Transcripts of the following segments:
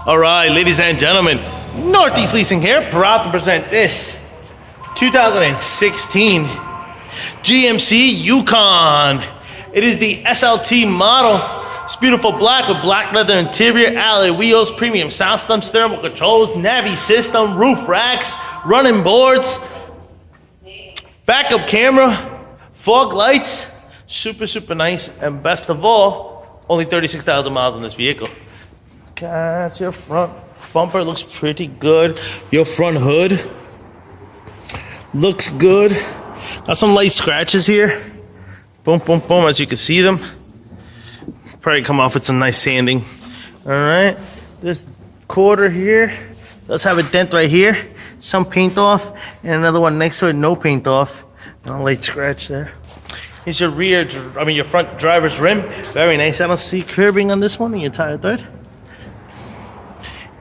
All right, ladies and gentlemen, Northeast Leasing here, proud to present this 2016 GMC Yukon. It is the SLT model. It's beautiful black with black leather interior, alloy wheels, premium sound systems, thermal controls, Navi system, roof racks, running boards, backup camera, fog lights, super nice, and best of all, only 36,000 miles on this vehicle. Got your front bumper, looks pretty good. Your front hood looks good. Got some light scratches here. Boom, as you can see them. Probably come off with some nice sanding. All right, this quarter here does have a dent right here. Some paint off, and another one next to it, no paint off. And a light scratch there. Here's your your front driver's rim. Very nice. I don't see curbing on this one, the entire third.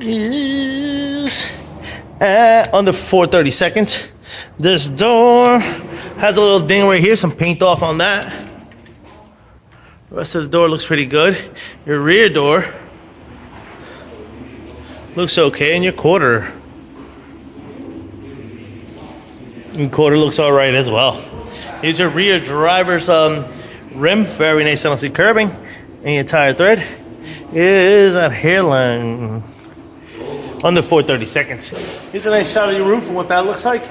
Is on the 432nd. This door has a little ding right here, some paint off on that. The rest of the door looks pretty good. Your rear door looks okay, and your quarter looks all right as well. Here's your rear driver's rim, very nice. I don't see curbing, and your tire thread is at hairline. On the 432nd. Here's a nice shot of your roof and what that looks like.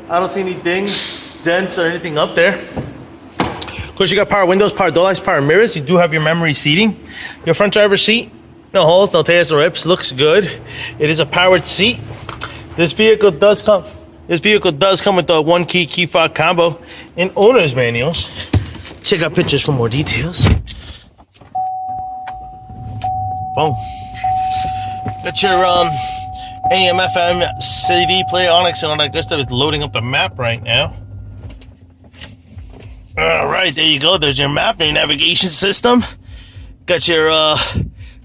I don't see any dings, dents, or anything up there. Of course, you got power windows, power door lights, power mirrors. You do have your memory seating. Your front driver's seat, no holes, no tears, no rips. Looks good. It is a powered seat. This vehicle does come with the one key fob combo and owner's manuals. Check out pictures for more details. Boom. Got your AM, FM, CD player, Onyx, and all that good stuff. Is loading up the map right now. All right, there you go. There's your map, your navigation system. Got your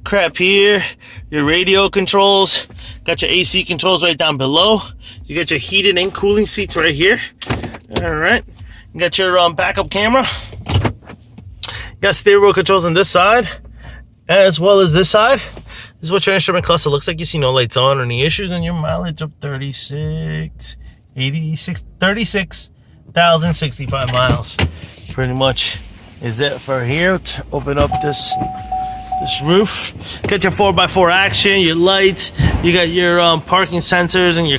crap here, your radio controls. Got your AC controls right down below. You got your heated and cooling seats right here. All right. You got your backup camera. You got stereo controls on this side, as well as this side. This is what your instrument cluster looks like. You see no lights on or any issues, and your mileage of 36,065 miles. Pretty much is it for here. To open up this roof. Got your 4x4 action, your lights. You got your parking sensors and your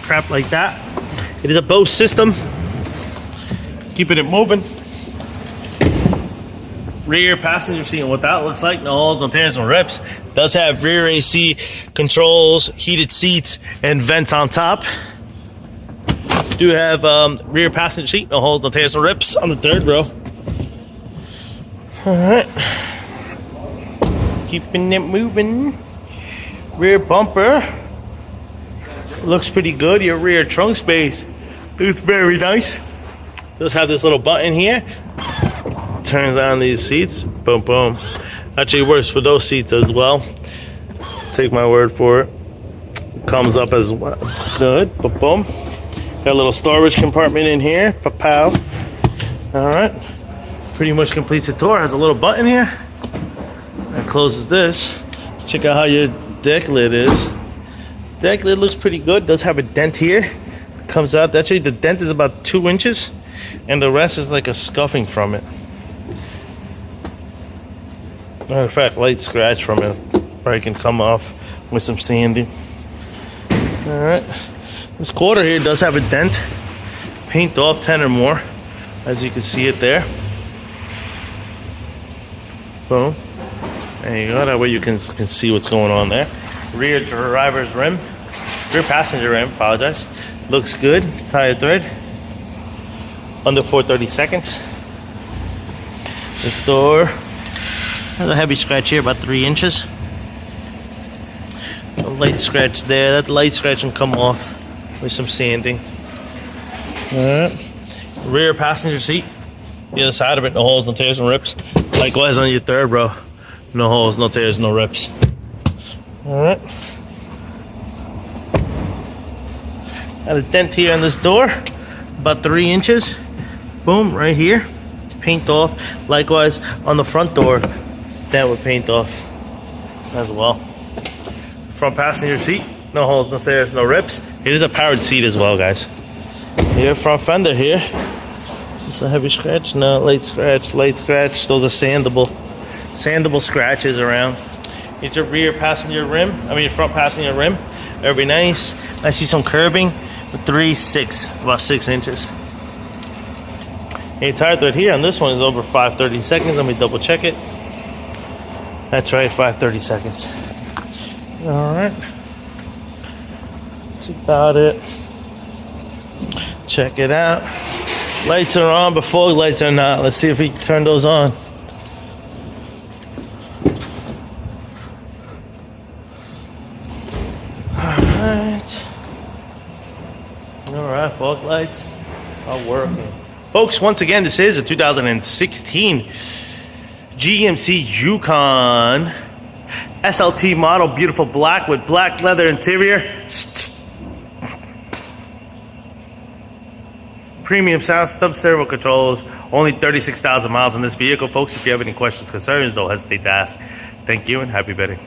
crap like that. It is a Bose system. Keeping it moving. Rear passenger seat and what that looks like. No holes, no tears, no rips. Does have rear AC controls, heated seats, and vents on top. Do have rear passenger seat, no holes, no tears, no rips on the third row. All right, keeping it moving. Rear bumper looks pretty good. Your rear trunk space looks very nice. Does have this little button here. Turns on these seats. Boom. Actually works for those seats as well. Take my word for it. Comes up as well. Good. Boom. Got a little storage compartment in here. Pow. All right. Pretty much completes the tour. Has a little button here. That closes this. Check out how your deck lid is. Deck lid looks pretty good. Does have a dent here. Comes out. Actually, the dent is about 2 inches, and the rest is like a scuffing from it. Matter of fact, light scratch from it. Probably can come off with some sanding. Alright. This quarter here does have a dent. Paint off 10 or more. As you can see it there. Boom. There you go. That way you can see what's going on there. Rear driver's rim. Rear passenger rim, apologize. Looks good. Tire thread. Under 432nd. This door. There's a heavy scratch here, about 3 inches. A light scratch there. That light scratch can come off with some sanding. Alright. Rear passenger seat. The other side of it, no holes, no tears, no rips. Likewise on your third row. No holes, no tears, no rips. Alright. Got a dent here on this door. About 3 inches. Boom, right here. Paint off. Likewise on the front door. That would paint off as well. front passenger seat. No holes, no stairs, no rips. It is a powered seat as well, guys. Here, front fender here. It's a heavy scratch. No, light scratch, light scratch. Those are sandable scratches around. Here's your rear passenger rim. I mean, your front passenger rim. Very nice. I see some curbing. 3.6, about 6 inches. A tire thread here on this one is over 530 seconds. Let me double check it. That's right, 530 seconds. All right. That's about it. Check it out. Lights are on, but fog lights are not. Let's see if we can turn those on. Alright, fog lights are working. Folks, once again, this is a 2016 GMC Yukon SLT model. Beautiful black with black leather interior. Premium sound system, stereo controls. Only 36,000 miles on this vehicle, folks. If you have any questions, concerns, don't hesitate to ask. Thank you and happy betting.